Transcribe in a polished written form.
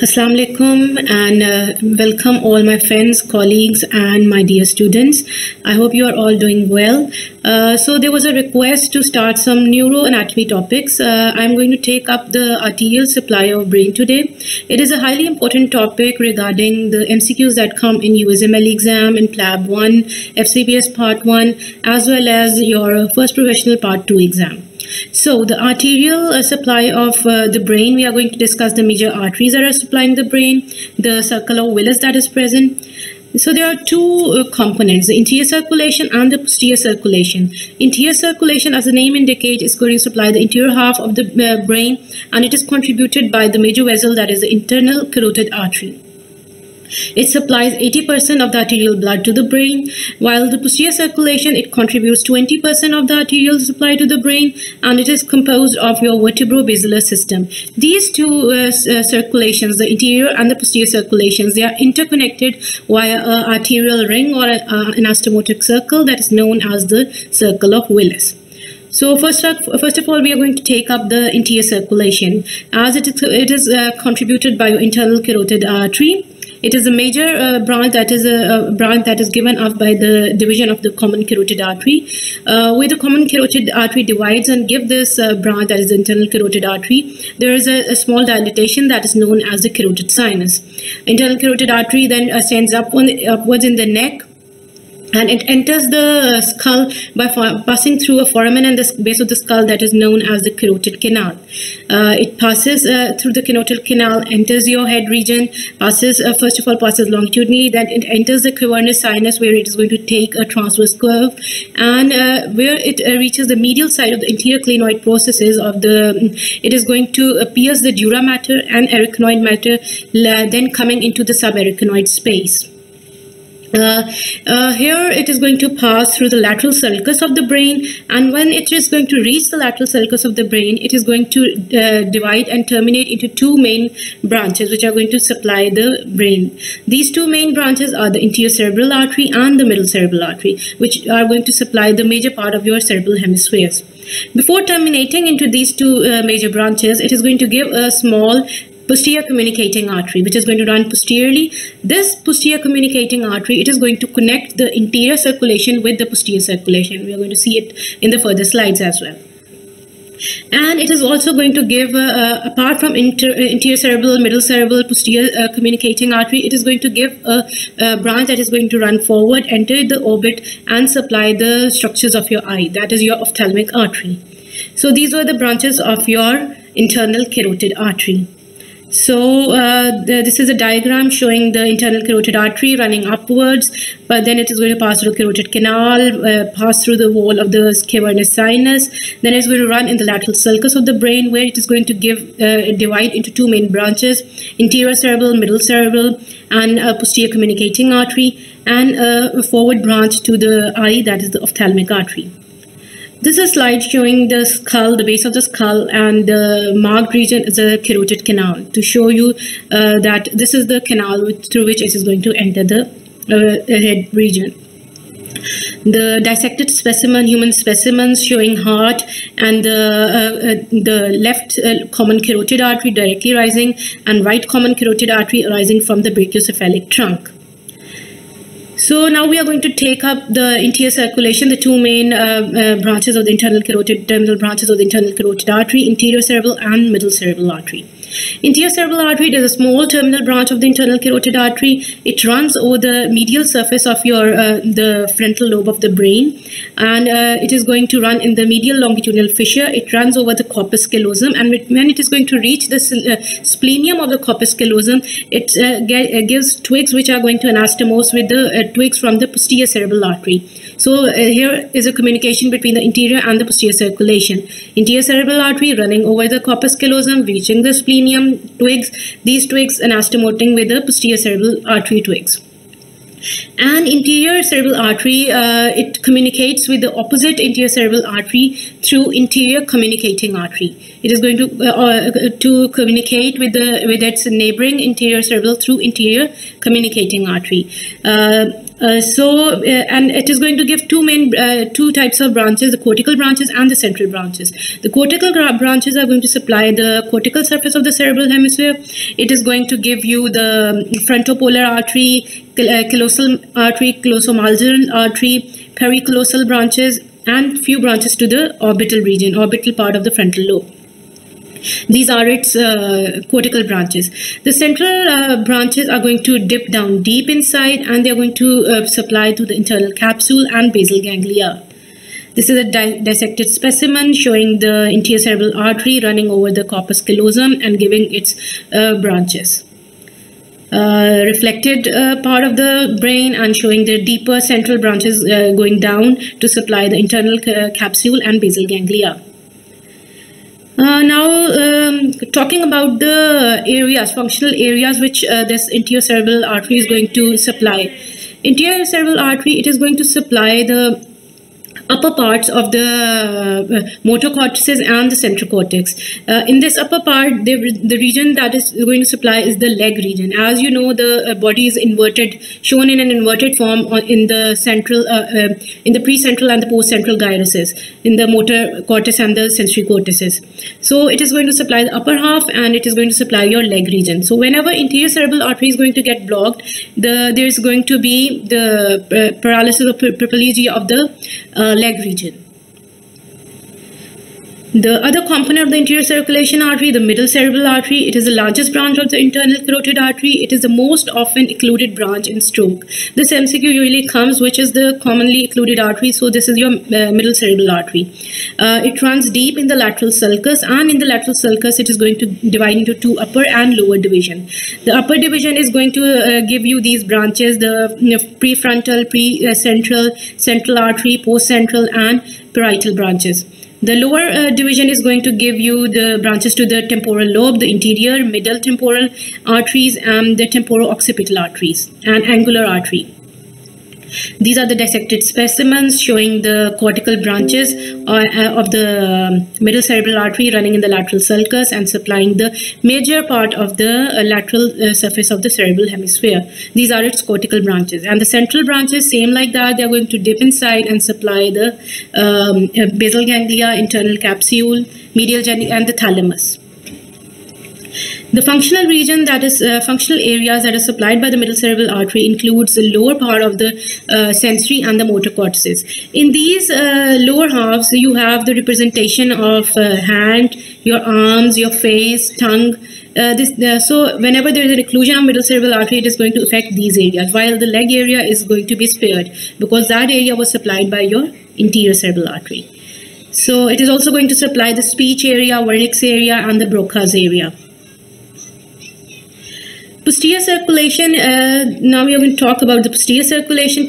Assalamu alaikum and welcome all my friends, colleagues and my dear students. I hope you are all doing well. So there was a request to start some neuroanatomy topics. I'm going to take up the arterial supply of brain today. It is a highly important topic regarding the MCQs that come in usmle exam, in plab 1, FCPS part 1 as well as your first professional part 2 exam. So the arterial supply of the brain, we are going to discuss the major arteries that are supplying the brain, the circle of Willis that is present. So there are two components, the interior circulation and the posterior circulation. Interior circulation, as the name indicates, is going to supply the interior half of the brain, and it is contributed by the major vessel, that is the internal carotid artery. It supplies 80% of the arterial blood to the brain, while the posterior circulation, it contributes 20% of the arterial supply to the brain, and it is composed of your vertebrobasilar system. These two circulations, the interior and the posterior circulations, they are interconnected via an arterial ring or an anastomotic circle that is known as the circle of Willis. So first of all, we are going to take up the interior circulation, as it is contributed by your internal carotid artery. It is a major branch that is given up by the division of the common carotid artery, where the common carotid artery divides and gives this branch, that is the internal carotid artery, there is a small dilatation that is known as the carotid sinus. Internal carotid artery then ascends upwards in the neck, and it enters the skull by passing through a foramen and the base of the skull that is known as the carotid canal. It passes through the carotid canal, enters your head region, passes first of all passes longitudinally, then it enters the cavernous sinus, where it is going to take a transverse curve, and where it reaches the medial side of the anterior clinoid processes of it is going to pierce the dura mater and arachnoid mater, then coming into the subarachnoid space. Here it is going to pass through the lateral sulcus of the brain, and when it is going to reach the lateral sulcus of the brain, it is going to divide and terminate into two main branches which are going to supply the brain. These two main branches are the anterior cerebral artery and the middle cerebral artery, which are going to supply the major part of your cerebral hemispheres. Before terminating into these two major branches, it is going to give a small posterior communicating artery which is going to run posteriorly. This posterior communicating artery, it is going to connect the interior circulation with the posterior circulation. We are going to see it in the further slides as well. And it is also going to give, apart from anterior cerebral, middle cerebral, posterior communicating artery, it is going to give a branch that is going to run forward, enter the orbit and supply the structures of your eye, that is your ophthalmic artery. So these were the branches of your internal carotid artery. So this is a diagram showing the internal carotid artery running upwards, but then it is going to pass through the carotid canal, pass through the wall of the cavernous sinus, then it's going to run in the lateral sulcus of the brain, where it is going to divide into two main branches, interior cerebral, middle cerebral, and a posterior communicating artery, and a forward branch to the eye, that is the ophthalmic artery. This is a slide showing the skull, the base of the skull, and the marked region is a carotid canal, to show you that this is the canal through which it is going to enter the head region. The dissected specimen, human specimens showing heart and the left common carotid artery directly rising, and right common carotid artery arising from the brachiocephalic trunk. So now we are going to take up the interior circulation, the two main branches of the internal carotid, terminal branches of the internal carotid artery, interior cerebral and middle cerebral artery. Interior cerebral artery is a small terminal branch of the internal carotid artery. It runs over the medial surface of your the frontal lobe of the brain, and it is going to run in the medial longitudinal fissure. It runs over the corpus callosum, and when it is going to reach the splenium of the corpus callosum, it gives twigs which are going to anastomose with the twigs from the posterior cerebral artery. So here is a communication between the interior and the posterior circulation. Interior cerebral artery running over the corpus callosum, reaching the splenium, twigs, these twigs anastomoting with the posterior cerebral artery twigs. And interior cerebral artery, it communicates with the opposite interior cerebral artery through interior communicating artery. It is going to communicate with its neighboring interior cerebral through interior communicating artery. And it is going to give two types of branches, the cortical branches and the central branches. The cortical branches are going to supply the cortical surface of the cerebral hemisphere. It is going to give you the frontopolar artery, callosal artery, calosomarginal artery, pericallosal branches, and few branches to the orbital region, orbital part of the frontal lobe. These are its cortical branches. The central branches are going to dip down deep inside, and they are going to supply to the internal capsule and basal ganglia. This is a dissected specimen showing the anterior cerebral artery running over the corpus callosum and giving its branches. Reflected part of the brain and showing the deeper central branches going down to supply the internal capsule and basal ganglia. Now, talking about the areas, functional areas which this anterior cerebral artery is going to supply. Anterior cerebral artery, it is going to supply the upper parts of the motor cortices and the central cortex. In this upper part, the region that is going to supply is the leg region. As you know, the body is inverted, shown in an inverted form in the central, in the precentral and the postcentral gyruses, in the motor cortex and the sensory cortices. So it is going to supply the upper half, and it is going to supply your leg region. So whenever anterior cerebral artery is going to get blocked, there is going to be the paralysis or paraplegia of the leg region. The other component of the anterior circulation artery, the middle cerebral artery, it is the largest branch of the internal carotid artery. It is the most often occluded branch in stroke. This MCQ usually comes, which is the commonly occluded artery. So this is your middle cerebral artery. It runs deep in the lateral sulcus, and in the lateral sulcus, it is going to divide into two upper and lower division. The upper division is going to give you these branches, the prefrontal, central, central artery, postcentral, and parietal branches. The lower division is going to give you the branches to the temporal lobe, the anterior, middle temporal arteries, and the temporo-occipital arteries, and angular artery. These are the dissected specimens showing the cortical branches of the middle cerebral artery running in the lateral sulcus and supplying the major part of the lateral surface of the cerebral hemisphere. These are its cortical branches. And the central branches, same like that, they are going to dip inside and supply the basal ganglia, internal capsule, medial genic, and the thalamus. The functional region, that is functional areas that are supplied by the middle cerebral artery, includes the lower part of the sensory and the motor cortices. In these lower halves, you have the representation of hand, your arms, your face, tongue. So whenever there is an occlusion of middle cerebral artery, it is going to affect these areas, while the leg area is going to be spared because that area was supplied by your anterior cerebral artery. So it is also going to supply the speech area, vernix area, and the Broca's area. Posterior circulation, now we are going to talk about the posterior circulation.